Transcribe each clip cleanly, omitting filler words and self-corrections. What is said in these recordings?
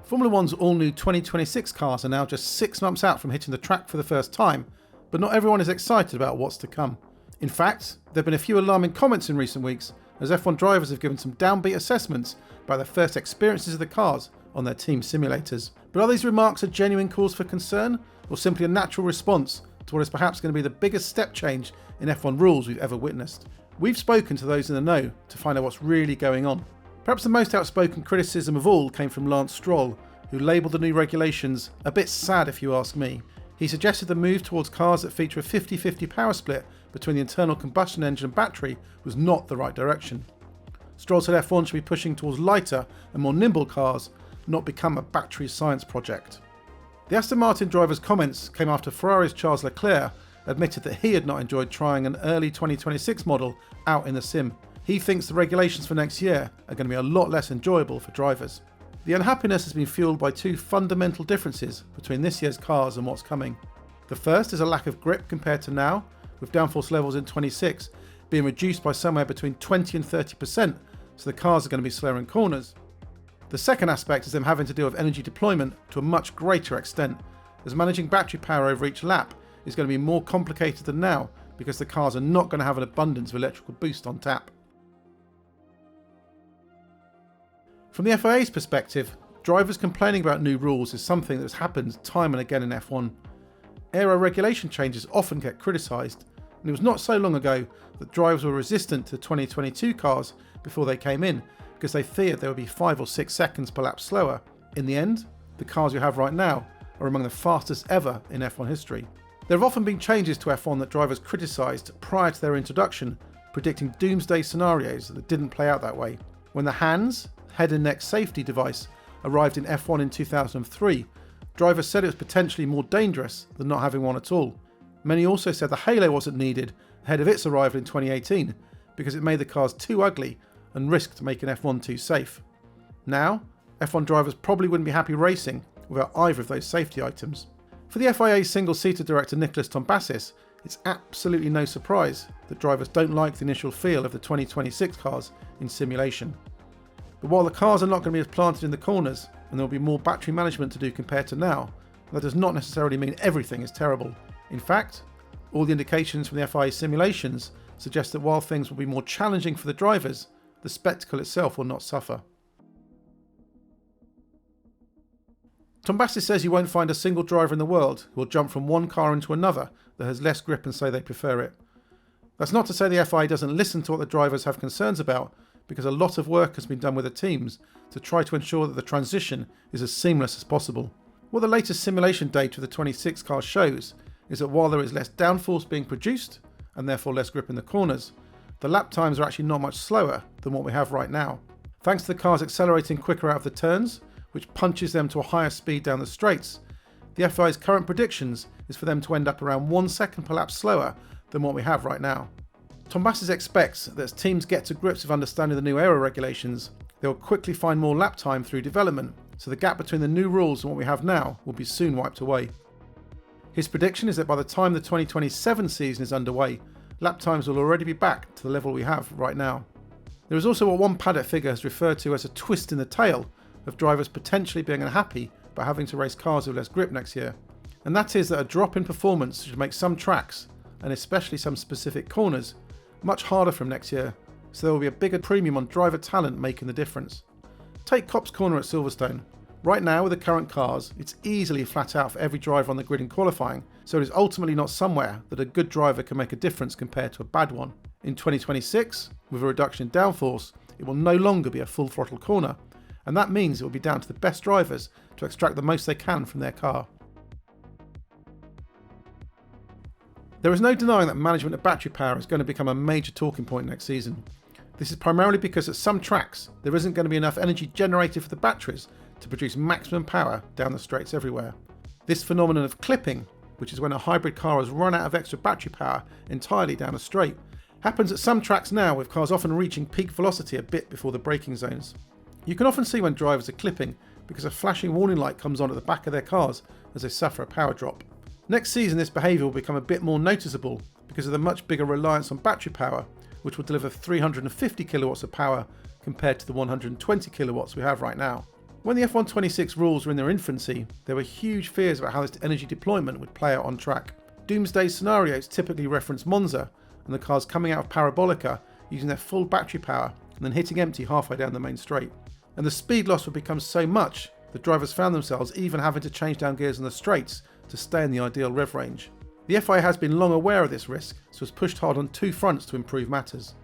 Formula One's all-new 2026 cars are now just 6 months out from hitting the track for the first time, but not everyone is excited about what's to come. In fact, there have been a few alarming comments in recent weeks as F1 drivers have given some downbeat assessments about their first experiences of the cars on their team simulators. But are these remarks a genuine cause for concern, or simply a natural response to what is perhaps going to be the biggest step change in F1 rules we've ever witnessed? We've spoken to those in the know to find out what's really going on. Perhaps the most outspoken criticism of all came from Lance Stroll, who labelled the new regulations a bit sad if you ask me. He suggested the move towards cars that feature a 50-50 power split between the internal combustion engine and battery was not the right direction. Stroll said F1 should be pushing towards lighter and more nimble cars, not become a battery science project. The Aston Martin driver's comments came after Ferrari's Charles Leclerc admitted that he had not enjoyed trying an early 2026 model out in the sim. He thinks the regulations for next year are going to be a lot less enjoyable for drivers. The unhappiness has been fueled by two fundamental differences between this year's cars and what's coming. The first is a lack of grip compared to now, with downforce levels in 26 being reduced by somewhere between 20 and 30%, so the cars are going to be slower in corners. The second aspect is them having to deal with energy deployment to a much greater extent, as managing battery power over each lap is going to be more complicated than now because the cars are not going to have an abundance of electrical boost on tap. From the FIA's perspective, drivers complaining about new rules is something that's happened time and again in F1. Aero regulation changes often get criticised, and it was not so long ago that drivers were resistant to 2022 cars before they came in because they feared they would be 5 or 6 seconds per lap slower. In the end, the cars we have right now are among the fastest ever in F1 history. There have often been changes to F1 that drivers criticised prior to their introduction, predicting doomsday scenarios that didn't play out that way. When the HANS, head and neck safety device, arrived in F1 in 2003, drivers said it was potentially more dangerous than not having one at all. Many also said the halo wasn't needed ahead of its arrival in 2018 because it made the cars too ugly and risked making F1 too safe. Now, F1 drivers probably wouldn't be happy racing without either of those safety items. For the FIA's single-seater director Nicholas Tombassis, it's absolutely no surprise that drivers don't like the initial feel of the 2026 cars in simulation. But while the cars are not going to be as planted in the corners and there will be more battery management to do compared to now, that does not necessarily mean everything is terrible. In fact, all the indications from the FIA simulations suggest that while things will be more challenging for the drivers, the spectacle itself will not suffer. Tombassis says you won't find a single driver in the world who will jump from one car into another that has less grip and say they prefer it. That's not to say the FIA doesn't listen to what the drivers have concerns about, because a lot of work has been done with the teams to try to ensure that the transition is as seamless as possible. What the latest simulation data of the 26 cars shows is that while there is less downforce being produced, and therefore less grip in the corners, the lap times are actually not much slower than what we have right now. Thanks to the cars accelerating quicker out of the turns, which punches them to a higher speed down the straights, the FIA's current predictions is for them to end up around 1 second per lap slower than what we have right now. Tombassis expects that as teams get to grips with understanding the new aero regulations, they will quickly find more lap time through development, so the gap between the new rules and what we have now will be soon wiped away. His prediction is that by the time the 2027 season is underway, lap times will already be back to the level we have right now. There is also what one paddock figure has referred to as a twist in the tail of drivers potentially being unhappy by having to race cars with less grip next year, and that is that a drop in performance should make some tracks, and especially some specific corners, much harder from next year, so there will be a bigger premium on driver talent making the difference. Take Copse Corner at Silverstone. Right now with the current cars, it's easily flat out for every driver on the grid in qualifying, so it is ultimately not somewhere that a good driver can make a difference compared to a bad one. In 2026, with a reduction in downforce, it will no longer be a full throttle corner, and that means it will be down to the best drivers to extract the most they can from their car. There is no denying that management of battery power is going to become a major talking point next season. This is primarily because at some tracks there isn't going to be enough energy generated for the batteries to produce maximum power down the straights everywhere. This phenomenon of clipping, which is when a hybrid car has run out of extra battery power entirely down a straight, happens at some tracks now, with cars often reaching peak velocity a bit before the braking zones. You can often see when drivers are clipping because a flashing warning light comes on at the back of their cars as they suffer a power drop. Next season this behaviour will become a bit more noticeable because of the much bigger reliance on battery power, which will deliver 350 kilowatts of power compared to the 120 kilowatts we have right now. When the F126 rules were in their infancy, there were huge fears about how this energy deployment would play out on track. Doomsday scenarios typically reference Monza and the cars coming out of Parabolica using their full battery power and then hitting empty halfway down the main straight. And the speed loss would become so much that drivers found themselves even having to change down gears on the straights to stay in the ideal rev range. The FIA has been long aware of this risk, so has pushed hard on two fronts to improve matters.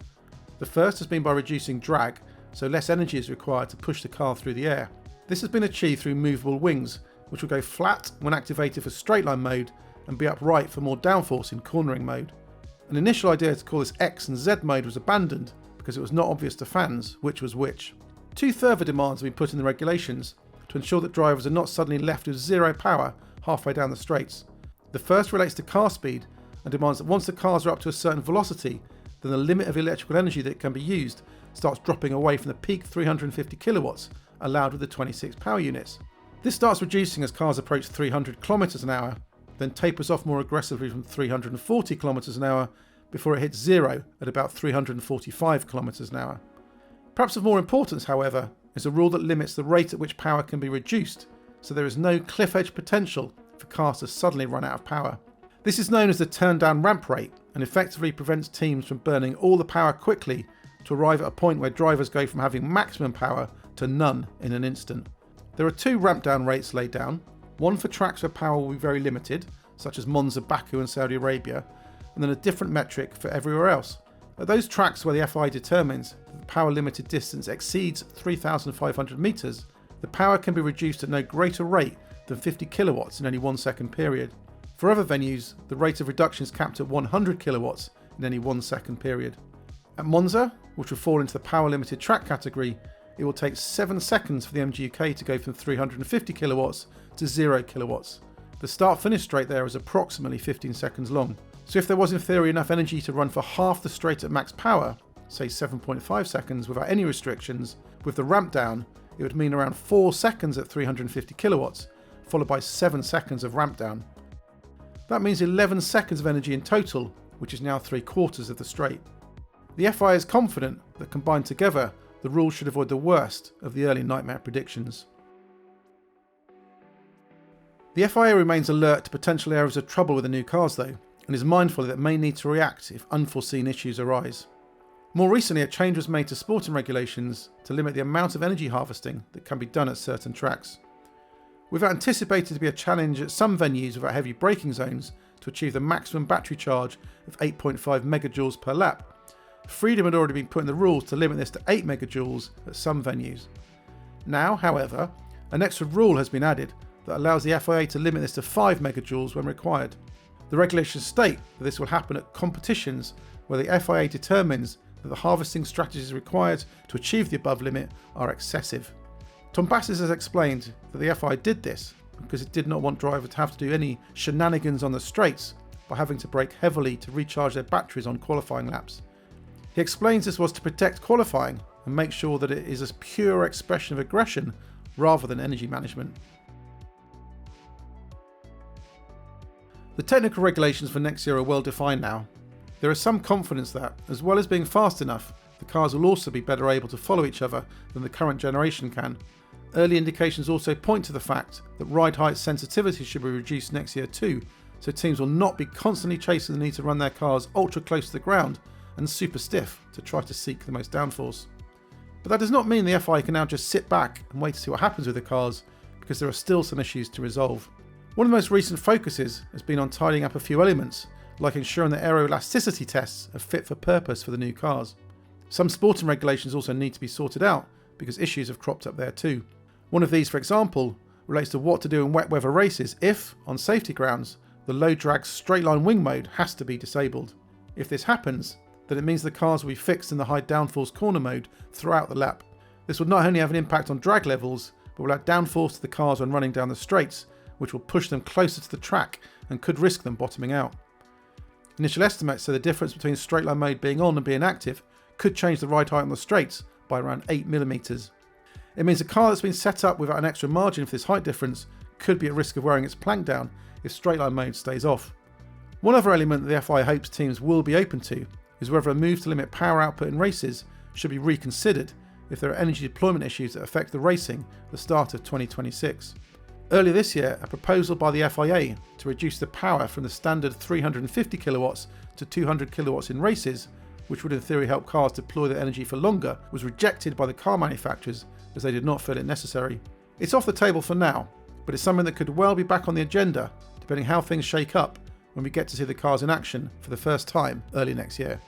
The first has been by reducing drag, so less energy is required to push the car through the air. This has been achieved through movable wings, which will go flat when activated for straight line mode and be upright for more downforce in cornering mode. An initial idea to call this X and Z mode was abandoned because it was not obvious to fans which was which. Two further demands have been put in the regulations to ensure that drivers are not suddenly left with zero power halfway down the straights. The first relates to car speed and demands that once the cars are up to a certain velocity, then the limit of electrical energy that can be used starts dropping away from the peak 350 kilowatts allowed with the 26 power units. This starts reducing as cars approach 300 kilometers an hour, then tapers off more aggressively from 340 kilometers an hour before it hits zero at about 345 kilometers an hour. Perhaps of more importance, however, is a rule that limits the rate at which power can be reduced, so there is no cliff edge potential for cars to suddenly run out of power. This is known as the turn down ramp rate and effectively prevents teams from burning all the power quickly to arrive at a point where drivers go from having maximum power to none in an instant. There are two ramp down rates laid down, one for tracks where power will be very limited, such as Monza, Baku and Saudi Arabia, and then a different metric for everywhere else. At those tracks where the FIA determines that the power limited distance exceeds 3,500 metres, the power can be reduced at no greater rate than 50 kilowatts in only 1 second period. For other venues, the rate of reduction is capped at 100 kilowatts in only 1 second period. At Monza, which will fall into the power limited track category, it will take 7 seconds for the MGUK to go from 350 kilowatts to 0 kilowatts. The start-finish straight there is approximately 15 seconds long. So if there was in theory enough energy to run for half the straight at max power, say 7.5 seconds without any restrictions, with the ramp down, it would mean around 4 seconds at 350 kilowatts, followed by 7 seconds of ramp down. That means 11 seconds of energy in total, which is now 3/4 of the straight. The FIA is confident that combined together, the rules should avoid the worst of the early nightmare predictions. The FIA remains alert to potential areas of trouble with the new cars though, and is mindful that it may need to react if unforeseen issues arise. More recently, a change was made to sporting regulations to limit the amount of energy harvesting that can be done at certain tracks. With that anticipated to be a challenge at some venues without heavy braking zones to achieve the maximum battery charge of 8.5 megajoules per lap, freedom had already been put in the rules to limit this to 8 megajoules at some venues. Now, however, an extra rule has been added that allows the FIA to limit this to 5 megajoules when required. The regulations state that this will happen at competitions where the FIA determines that the harvesting strategies required to achieve the above limit are excessive. Tom Bassis has explained that the FIA did this because it did not want drivers to have to do any shenanigans on the straights by having to brake heavily to recharge their batteries on qualifying laps. He explains this was to protect qualifying and make sure that it is a pure expression of aggression rather than energy management. The technical regulations for next year are well defined now. There is some confidence that, as well as being fast enough, the cars will also be better able to follow each other than the current generation can. Early indications also point to the fact that ride height sensitivity should be reduced next year too, so teams will not be constantly chasing the need to run their cars ultra close to the ground and super stiff to try to seek the most downforce. But that does not mean the FIA can now just sit back and wait to see what happens with the cars, because there are still some issues to resolve. One of the most recent focuses has been on tidying up a few elements, like ensuring that aeroelasticity tests are fit for purpose for the new cars. Some sporting regulations also need to be sorted out because issues have cropped up there too. One of these, for example, relates to what to do in wet weather races if, on safety grounds, the low drag straight line wing mode has to be disabled. If this happens, then it means the cars will be fixed in the high downforce corner mode throughout the lap. This will not only have an impact on drag levels, but will add downforce to the cars when running down the straights, which will push them closer to the track and could risk them bottoming out. Initial estimates say the difference between straight line mode being on and being active could change the ride height on the straights by around 8 millimeters. It means a car that's been set up without an extra margin for this height difference could be at risk of wearing its plank down if straight line mode stays off. One other element that the FIA hopes teams will be open to is whether a move to limit power output in races should be reconsidered if there are energy deployment issues that affect the racing at the start of 2026. Earlier this year, a proposal by the FIA to reduce the power from the standard 350 kilowatts to 200 kilowatts in races, which would in theory help cars deploy their energy for longer, was rejected by the car manufacturers as they did not feel it necessary. It's off the table for now, but it's something that could well be back on the agenda, depending how things shake up when we get to see the cars in action for the first time early next year.